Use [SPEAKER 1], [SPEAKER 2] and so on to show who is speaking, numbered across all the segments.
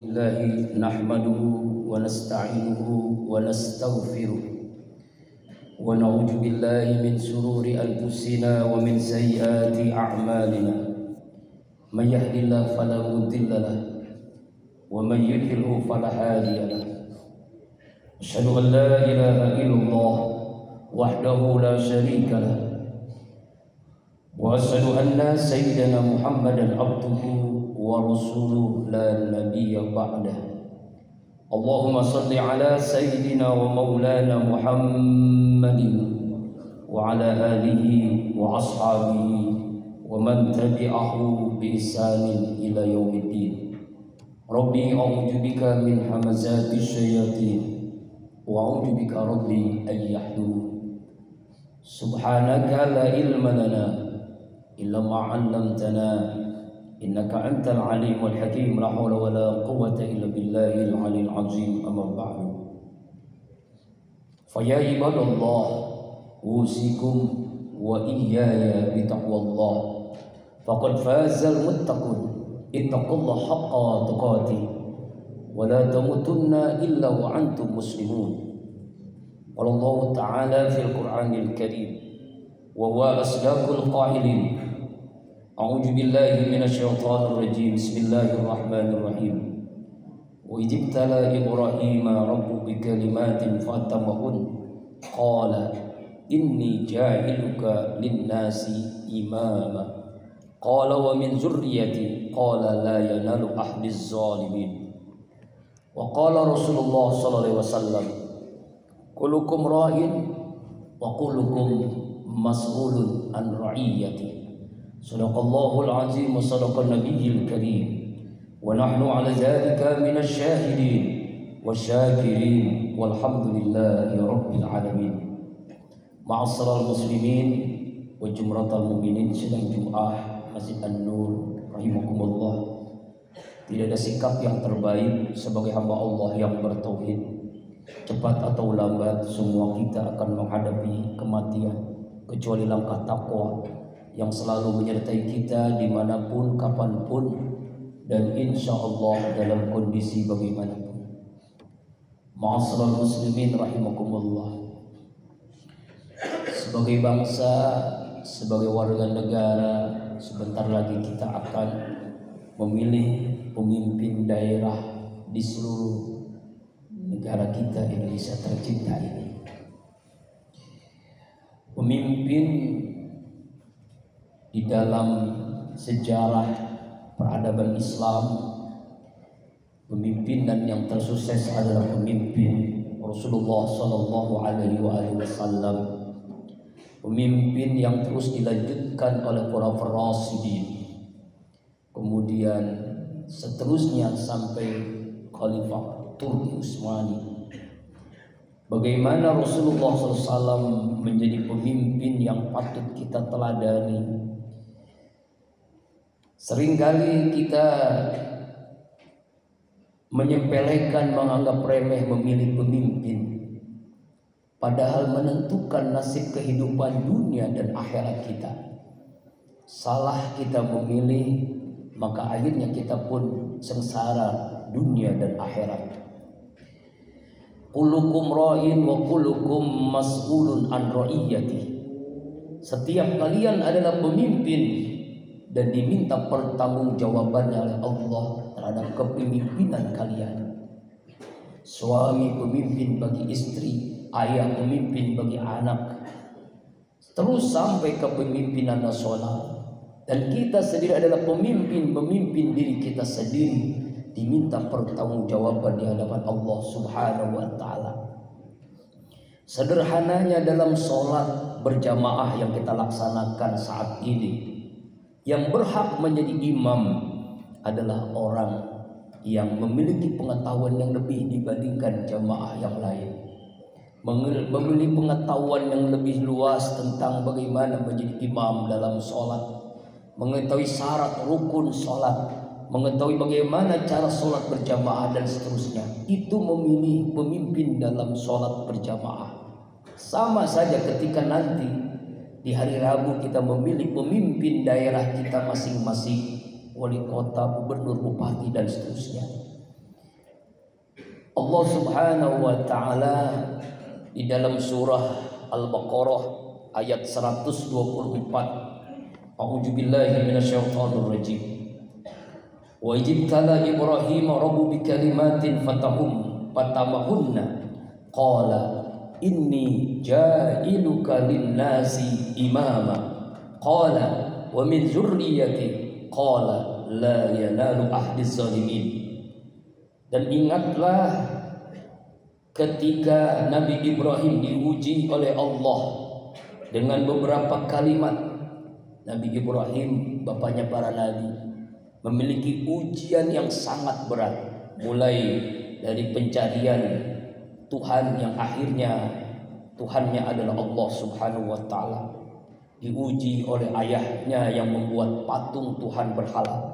[SPEAKER 1] الله نحمده ونستعينه ونستغفره ونعوذ بالله من شرور أنفسنا ومن سيئات أعمالنا من يهد الله فلا مضل له ومن يضلل فلا هادي له أشهد أن لا إله إلا الله وحده لا شريك له وأشهد أن سيدنا محمدا عبده ورسوله لا نبي بعده اللهم صل على سيدنا ومولانا محمد وعلى آله وأصحابه ومن تبعه بإحسان إلى يوم الدين ربي أعوذ بك من همزات الشياطين وأعوذ بك ربي أن يحضرون سبحانك لا علم لنا إلا ما علمتنا إنك أنت العليم الحكيم لا حول ولا قوة إلا بالله العلي العظيم أما بعد فيا عباد الله أوصيكم وإياي بتقوى الله فقد فاز المتقون اتقوا الله حق تقاته ولا تموتن إلا وأنتم مسلمون قال الله تعالى في القرآن الكريم وهو أصدق القائلين أعوذ بالله من الشيطان الرجيم بسم الله الرحمن الرحيم وإذ ابتلى إبراهيم ربه بكلمات فأتمهن قال إني جاعلك للناس إماما قال ومن ذريتي قال لا ينال أحد الظالمين وقال رسول الله صلى الله عليه وسلم كلكم راع وكلكم مسؤول عن رعيته صدق الله العظيم وصدق النبي الكريم ونحن على ذلك من الشاهدين والشاكرين والحمد لله رب العالمين معاشر المسلمين وجمرة المؤمنين sedang Jum'ah Masjid An-Nur rahimakumullah. Tidak ada sikap yang terbaik sebagai hamba Allah yang bertauhid. Cepat atau lambat semua kita akan menghadapi kematian kecuali langkah takwa yang selalu menyertai kita dimanapun, kapanpun, dan insya Allah dalam kondisi bagaimanapun. Ma'asyiral muslimin rahimakumullah. Sebagai bangsa, sebagai warga negara, sebentar lagi kita akan memilih pemimpin daerah di seluruh negara kita Indonesia tercinta ini. Pemimpin di dalam sejarah peradaban Islam, pemimpinan yang tersukses adalah pemimpin Rasulullah Sallallahu Alaihi Wasallam, pemimpin yang terus dilanjutkan oleh para Rasyidin, kemudian seterusnya sampai Khalifah Turki Utsmani. Bagaimana Rasulullah SAW menjadi pemimpin yang patut kita teladani. Seringkali kita menyepelekan, menganggap remeh memilih pemimpin, padahal menentukan nasib kehidupan dunia dan akhirat kita. Salah kita memilih, maka akhirnya kita pun sengsara dunia dan akhirat. Kullukum ra'in wa kullukum mas'ulun an ra'iyati. Setiap kalian adalah pemimpin dan diminta pertanggungjawabannya oleh Allah terhadap kepemimpinan kalian. Suami pemimpin bagi istri, ayah pemimpin bagi anak, terus sampai ke pemimpinan nasional. Dan kita sendiri adalah pemimpin diri kita sendiri, diminta pertanggungjawaban di hadapan Allah Subhanahu wa taala. Sederhananya dalam sholat berjamaah yang kita laksanakan saat ini, yang berhak menjadi imam adalah orang yang memiliki pengetahuan yang lebih dibandingkan jamaah yang lain, memiliki pengetahuan yang lebih luas tentang bagaimana menjadi imam dalam sholat, mengetahui syarat rukun sholat, mengetahui bagaimana cara sholat berjamaah dan seterusnya. Itu memilih pemimpin dalam sholat berjamaah. Sama saja ketika nanti di hari Rabu kita memilih pemimpin daerah kita masing-masing, wali kota, gubernur, bupati, dan seterusnya. Allah Subhanahu wa taala di dalam surah Al-Baqarah ayat 124, A'udzubillahi minasyaitonir rajim. Wa ijtala Ibrahim rabbu bikalimatin fatamahunna qala inni ja'iluka lin-nasi imama qala wa min dzurriyyati qala la yanalu ahdiz zalimin. Dan ingatlah ketika Nabi Ibrahim diuji oleh Allah dengan beberapa kalimat. Nabi Ibrahim, bapaknya para nabi, memiliki ujian yang sangat berat, mulai dari pencarian Tuhan yang akhirnya Tuhannya adalah Allah Subhanahu wa taala. Diuji oleh ayahnya yang membuat patung Tuhan berhala.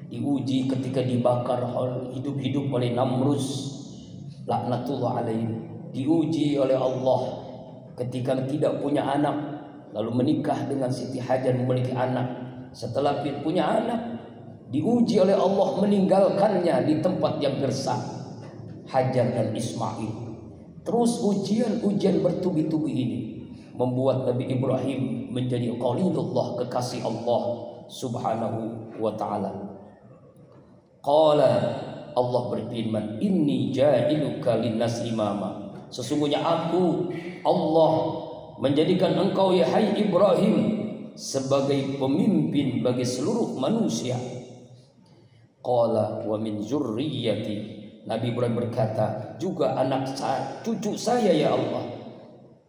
[SPEAKER 1] Diuji ketika dibakar hidup-hidup oleh Namrus laknatullah alaihi. Diuji oleh Allah ketika tidak punya anak, lalu menikah dengan Siti Hajar, memiliki anak. Setelah punya anak, diuji oleh Allah meninggalkannya di tempat yang gersang, Hajar dan Ismail. Terus ujian-ujian bertubi-tubi ini membuat Nabi Ibrahim menjadi Khalilullah, kekasih Allah Subhanahu wa taala. Qala, Allah berfirman, inni ja'iluka linnas imama. Sesungguhnya aku, Allah, menjadikan engkau ya hai Ibrahim sebagai pemimpin bagi seluruh manusia. Qala wa min zurriyyati. Nabi Ibrahim berkata, juga anak saya, cucu saya ya Allah.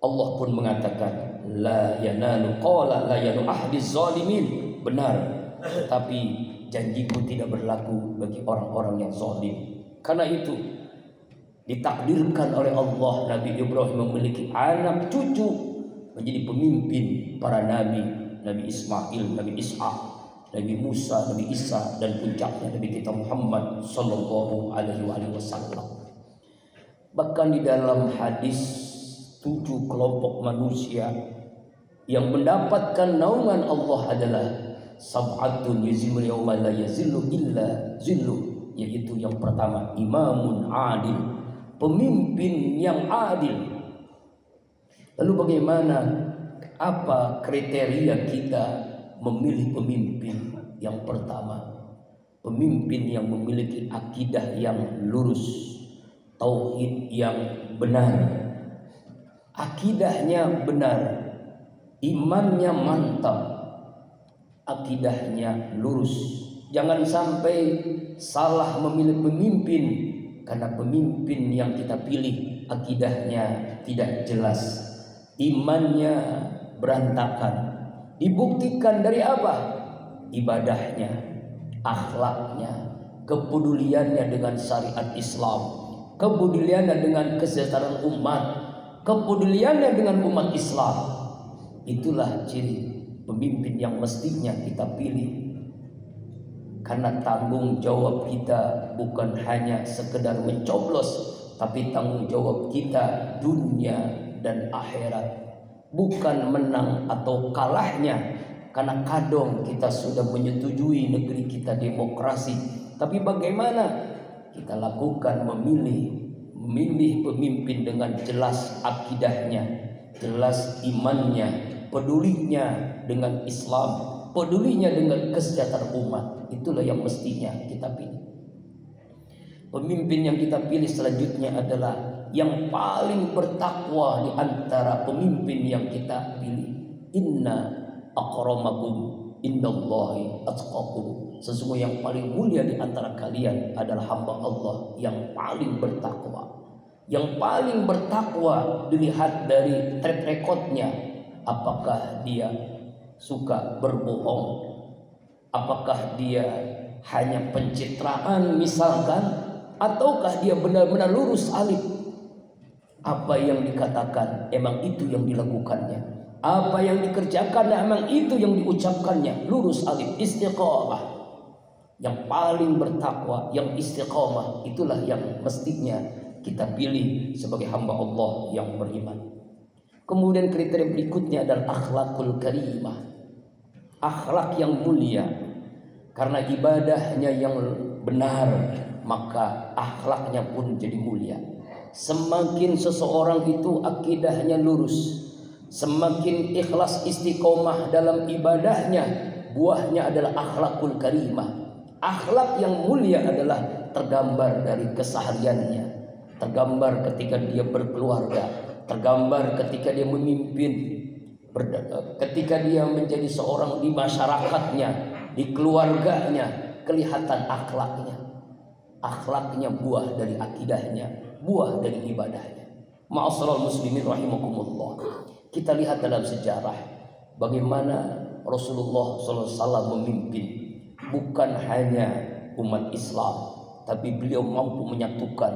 [SPEAKER 1] Allah pun mengatakan, la yanalu qala la yanalu ahdiz zalimin. Benar, tetapi janjiku tidak berlaku bagi orang-orang yang zalim. Karena itu ditakdirkan oleh Allah Nabi Ibrahim memiliki anak cucu menjadi pemimpin para nabi, Nabi Ismail, Nabi Ishak, Nabi Musa, Nabi Isa, dan puncaknya Nabi kita Muhammad sallallahu alaihi wasallam. Bahkan di dalam hadis 7 kelompok manusia yang mendapatkan naungan Allah adalah sab'atun yuzimul yawma la yazillu illa zillu, yaitu yang pertama imamun adil, pemimpin yang adil. Lalu bagaimana, apa kriteria kita memilih pemimpin? Yang pertama, pemimpin yang memiliki akidah yang lurus, tauhid yang benar, akidahnya benar, imannya mantap, akidahnya lurus. Jangan sampai salah memilih pemimpin karena pemimpin yang kita pilih akidahnya tidak jelas, imannya berantakan. Dibuktikan dari apa? Ibadahnya, akhlaknya, kepeduliannya dengan syariat Islam, kepeduliannya dengan kesejahteraan umat, kepeduliannya dengan umat Islam. Itulah ciri pemimpin yang mestinya kita pilih. Karena tanggung jawab kita bukan hanya sekedar mencoblos, tapi tanggung jawab kita dunia dan akhirat. Bukan menang atau kalahnya, karena kadang kita sudah menyetujui negeri kita demokrasi, tapi bagaimana kita lakukan memilih pemimpin dengan jelas akidahnya, jelas imannya, pedulinya dengan Islam, pedulinya dengan kesejahteraan umat. Itulah yang mestinya kita pilih. Pemimpin yang kita pilih selanjutnya adalah yang paling bertakwa di antara pemimpin yang kita pilih. Inna akramakum indallahi atqakum. Sesungguhnya yang paling mulia di antara kalian adalah hamba Allah yang paling bertakwa. Yang paling bertakwa dilihat dari track recordnya. Apakah dia suka berbohong? Apakah dia hanya pencitraan misalkan? Ataukah dia benar-benar lurus alif? Apa yang dikatakan emang itu yang dilakukannya, apa yang dikerjakan emang itu yang diucapkannya. Lurus alif, istiqamah. Yang paling bertakwa, yang istiqamah, itulah yang mestinya kita pilih sebagai hamba Allah yang beriman. Kemudian kriteria berikutnya adalah akhlakul karimah, akhlak yang mulia. Karena ibadahnya yang benar, maka akhlaknya pun jadi mulia. Semakin seseorang itu akidahnya lurus, semakin ikhlas istiqomah dalam ibadahnya, buahnya adalah akhlakul karimah. Akhlak yang mulia adalah tergambar dari kesehariannya, tergambar ketika dia berkeluarga, tergambar ketika dia memimpin, ketika dia menjadi seorang di masyarakatnya, di keluarganya, kelihatan akhlaknya. Akhlaknya buah dari akidahnya, buah dari ibadahnya. Ma'asyiral muslimin rahimakumullah. Kita lihat dalam sejarah bagaimana Rasulullah SAW memimpin bukan hanya umat Islam, tapi beliau mampu menyatukan,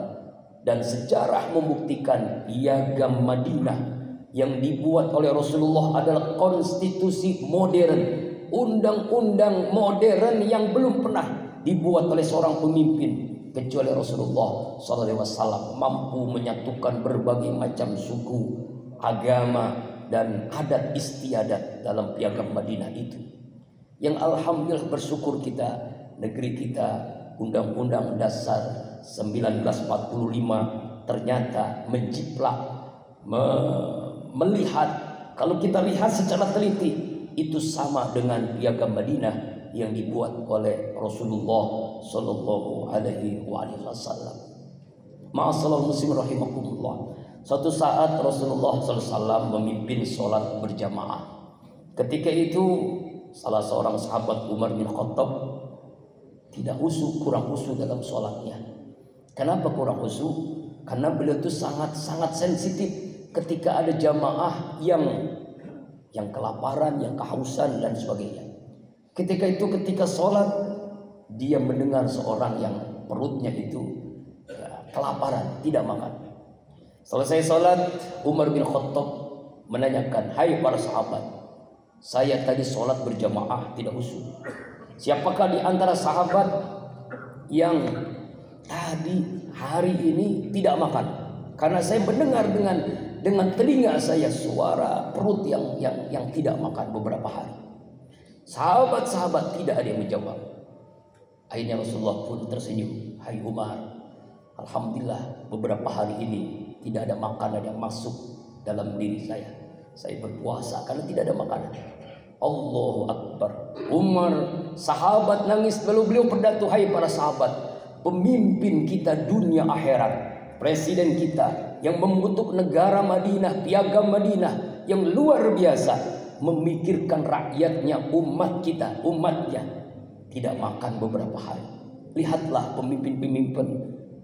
[SPEAKER 1] dan sejarah membuktikan piagam Madinah yang dibuat oleh Rasulullah adalah konstitusi modern, undang-undang modern yang belum pernah dibuat oleh seorang pemimpin kecuali Rasulullah SAW, mampu menyatukan berbagai macam suku, agama, dan adat istiadat dalam piagam Madinah itu. Yang alhamdulillah bersyukur kita, negeri kita, Undang-Undang Dasar 1945 ternyata menjiplak, melihat, kalau kita lihat secara teliti, itu sama dengan piagam Madinah yang dibuat oleh Rasulullah Sallallahu Alaihi Wasallam. Ma'asyiral muslimin rahimakumullah. Suatu saat Rasulullah SAW memimpin sholat berjamaah. Ketika itu salah seorang sahabat Umar bin Khattab tidak khusyuk, kurang khusyuk dalam sholatnya. Kenapa kurang khusyuk? Karena beliau itu sangat sensitif ketika ada jamaah yang kelaparan, yang kehausan dan sebagainya. Ketika sholat, dia mendengar seorang yang perutnya itu kelaparan, tidak makan. Selesai sholat, Umar bin Khattab menanyakan, "Hai para sahabat, saya tadi sholat berjamaah tidak khusyuk. Siapakah di antara sahabat yang tadi hari ini tidak makan? Karena saya mendengar dengan telinga saya suara perut yang tidak makan beberapa hari." Sahabat-sahabat tidak ada yang menjawab. Akhirnya Rasulullah pun tersenyum, "Hai Umar, alhamdulillah beberapa hari ini tidak ada makanan yang masuk dalam diri saya. Saya berpuasa karena tidak ada makanan." Allahu Akbar. Umar, sahabat nangis, lalu beliau berkata, "Hai para sahabat, pemimpin kita dunia akhirat, presiden kita yang membentuk negara Madinah, piagam Madinah yang luar biasa, memikirkan rakyatnya, umat kita, umatnya tidak makan beberapa hari. Lihatlah pemimpin-pemimpin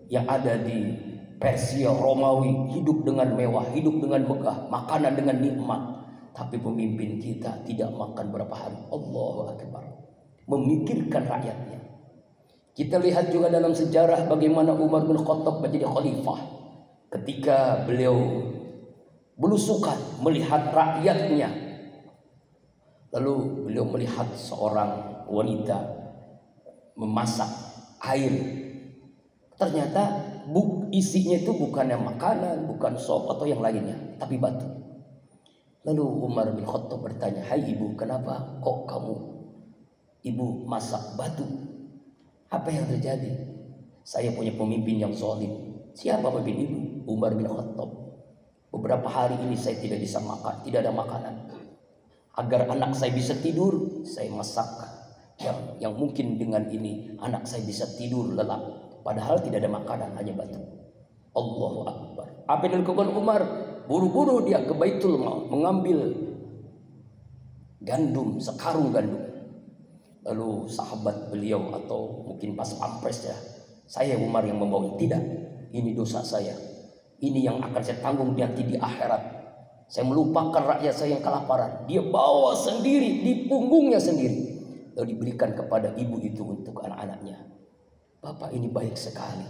[SPEAKER 1] yang ada di Persia, Romawi, hidup dengan mewah, hidup dengan megah, makanan dengan nikmat. Tapi pemimpin kita tidak makan beberapa hari." Allahu Akbar. Memikirkan rakyatnya. Kita lihat juga dalam sejarah bagaimana Umar bin Khattab menjadi khalifah. Ketika beliau belusukan melihat rakyatnya, lalu beliau melihat seorang wanita memasak air. Ternyata isinya itu bukan makanan, bukan sop atau yang lainnya, tapi batu. Lalu Umar bin Khattab bertanya, "Hai ibu, kenapa kok kamu ibu masak batu? Apa yang terjadi?" "Saya punya pemimpin yang zalim." "Siapa pemimpin ibu?" "Umar bin Khattab. Beberapa hari ini saya tidak bisa makan, tidak ada makanan. Agar anak saya bisa tidur, saya masak yang mungkin dengan ini anak saya bisa tidur lelap. Padahal tidak ada makanan, hanya batu." Allahu Akbar. Apa yang dilakukan Umar? Buru-buru dia ke Baitul Mal mengambil gandum, sekarung gandum. Lalu sahabat beliau atau mungkin pas pampres ya, "Saya Umar yang membawa." "Tidak, ini dosa saya. Ini yang akan saya tanggung nanti di akhirat. Saya melupakan rakyat saya yang kelaparan." Dia bawa sendiri di punggungnya sendiri, lalu diberikan kepada ibu itu untuk anak-anaknya. Bapak ini baik sekali.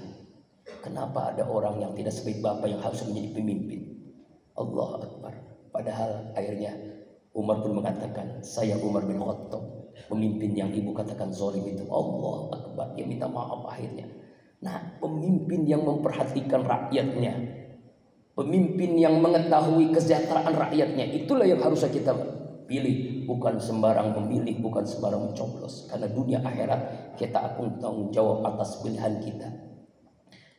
[SPEAKER 1] Kenapa ada orang yang tidak sebaik bapak yang harus menjadi pemimpin? Allah Akbar. Padahal akhirnya Umar pun mengatakan, "Saya Umar bin Khattab, pemimpin yang ibu katakan zalim itu." Allah Akbar. Dia minta maaf akhirnya. Nah, pemimpin yang memperhatikan rakyatnya, pemimpin yang mengetahui kesejahteraan rakyatnya, itulah yang harusnya kita pilih. Bukan sembarang memilih, bukan sembarang mencoblos. Karena dunia akhirat kita akan tanggung jawab atas pilihan kita.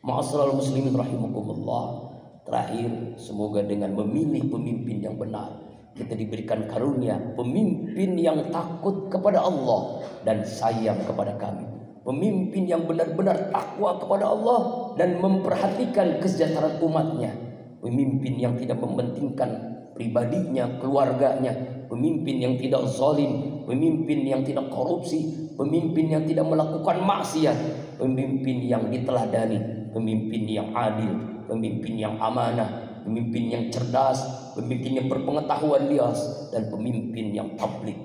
[SPEAKER 1] Ma'asyiral muslimin rahimakumullah. Terakhir, semoga dengan memilih pemimpin yang benar, kita diberikan karunia pemimpin yang takut kepada Allah dan sayang kepada kami. Pemimpin yang benar-benar takwa kepada Allah dan memperhatikan kesejahteraan umatnya. Pemimpin yang tidak mementingkan pribadinya, keluarganya. Pemimpin yang tidak zalim, pemimpin yang tidak korupsi, pemimpin yang tidak melakukan maksiat, pemimpin yang diteladani, pemimpin yang adil, pemimpin yang amanah, pemimpin yang cerdas, pemimpin yang berpengetahuan luas, dan pemimpin yang tabligh.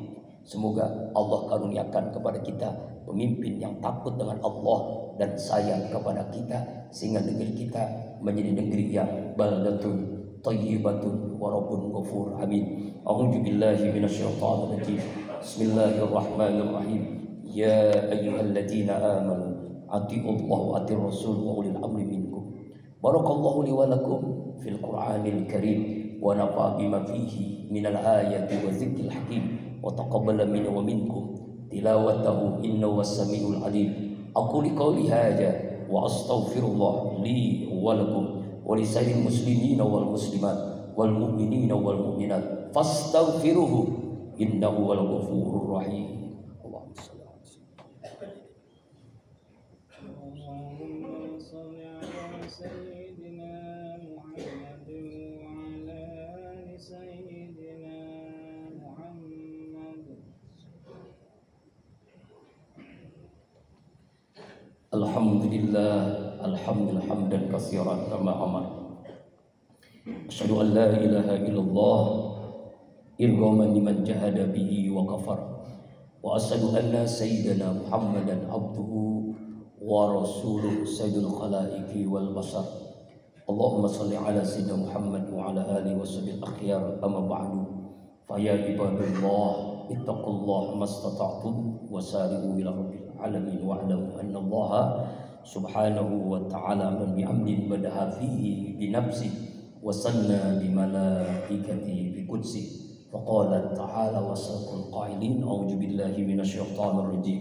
[SPEAKER 1] Semoga Allah karuniakan kepada kita pemimpin yang takut dengan Allah dan sayang kepada kita, sehingga negeri kita menjadi negeri yang baldatun thayyibatun wa rabbun ghafur. Amin. A'udzu billahi minasyaitonir rajim. Bismillahirrahmanirrahim. Ya ayyuhalladzina amanu atiiullaha wa atiir rasul wa ulil amri minkum. Barakallahu li wa lakum fil Qur'anil Karim wa nafa'a bima fihi minal ayati wa dzikril hakim wa taqabbala minna wa minkum tilawatahu innahu was-sami'ul alim. Aqulu qawli hadza wa astaghfirullah li wa lakum wa li sa'iril muslimina wal muslimat wal mu'minina wal mu'minat fastaghfiruhu innahu wal ghafurur rahim. Alhamdulillah, alhamdulillah hamdan katsiran kama amar. Asyhadu an la ilaha illallah irghaman liman jahada bihi wa kafar. Wa asyhadu anna sayyidana Muhammadan abduhu wa rasuluhu sayyidul khalaiqi wal bashar. Allahumma shalli ala sayyidina Muhammad wa ala alihi washabihi akhyar. Amma ba'du. Fa ya ibadallah ittaqullaha mastata'tum wa sari'u ila rabbil alamin wa'lamu anna Allah subhanahu wa ta'ala amran bi'amdin badaha fihi binafsihi wa sanna bimalaikatihi biqudsi faqala ta'ala wa saqul qailin a'udzu billahi minasyaitonir rajim.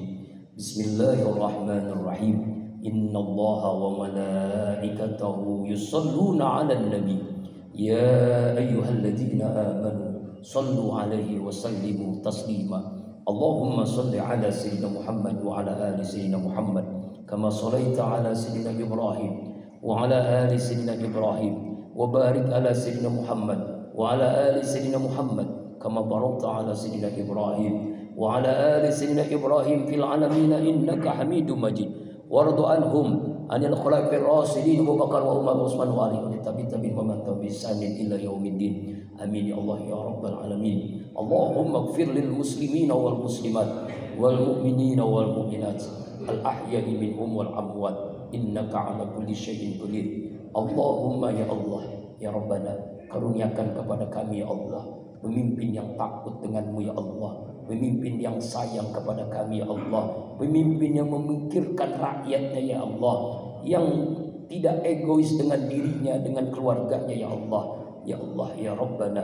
[SPEAKER 1] Bismillahirrahmanirrahim. Inna Allaha wa malaikatahu yusalluna 'alan nabi ya ayyuhalladzina amanu sallu 'alaihi wa sallimu taslima. Allahumma salli ala sayyidina Muhammad wa ala ali sayyidina Muhammad kama sallaita ala sayyidina Ibrahim wa ala ali sayyidina Ibrahim wa barik ala sayyidina Muhammad wa ala ali sayyidina Muhammad kama barakta ala sayyidina Ibrahim wa ala ali sayyidina Ibrahim fil alamin innaka Hamidum Majid. Warḍu anhum anil khulafa'ir rasyidin Abu Bakar wa Umar wa Utsman wa Ali wa tabi'in wa man tabi'ahum ila yaumiddin. Amin ya Allah ya rabbal alamin. Allahumma ighfir lil muslimina wal muslimat wal mu'minina wal mu'minat al ahya'i minhum wal amwat innaka ala kulli syai'in qadir. Allahumma ya Allah ya Rabbana, karuniakan kepada kami ya Allah pemimpin yang takut denganmu ya Allah, pemimpin yang sayang kepada kami ya Allah, pemimpin yang memikirkan rakyatnya ya Allah, yang tidak egois dengan dirinya, dengan keluarganya ya Allah. Ya Allah ya Rabbana,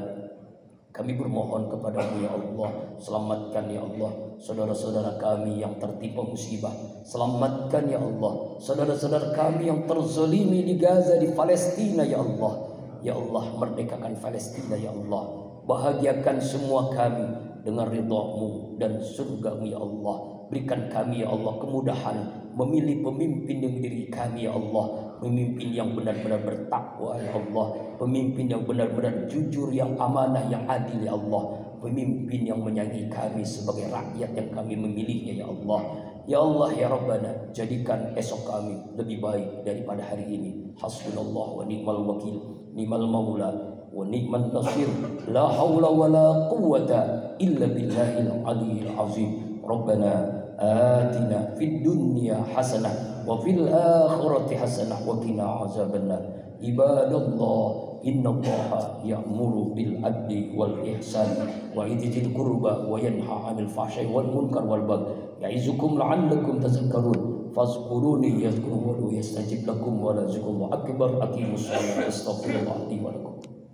[SPEAKER 1] kami bermohon kepadamu ya Allah, selamatkan ya Allah saudara-saudara kami yang tertimpa musibah. Selamatkan ya Allah saudara-saudara kami yang terzalimi di Gaza, di Palestina ya Allah. Ya Allah, merdekakan Palestina ya Allah. Bahagiakan semua kami dengan ridha-Mu dan surga-Mu ya Allah. Berikan kami ya Allah kemudahan memilih pemimpin yang diri kami ya Allah. Pemimpin yang benar-benar bertakwa ya Allah, pemimpin yang benar-benar jujur, yang amanah, yang adil ya Allah, pemimpin yang menyayangi kami sebagai rakyat yang kami memilihnya ya Allah. Ya Allah ya Rabbana, jadikan esok kami lebih baik daripada hari ini. Hasbunallah wa ni'mal wakil, ni'mal maula wa ni'man nasir, la haula wa la quwwata illa billahil aliyyil azim. Rabbana آتنا في الدنيا حسنة وفي الآخرة حسنة وقنا عذاب النار. عباد الله إن الله يأمر بالعدل والإحسان وإيتاء ذي القربى وينهى عن الفحشاء والمنكر والبغي يعظكم لعلكم تذكرون فاذكروني يذكركم ويستجب لكم ولذكر الله أكبر. أقيموا الصلاة. أستغفر الله لي ولكم.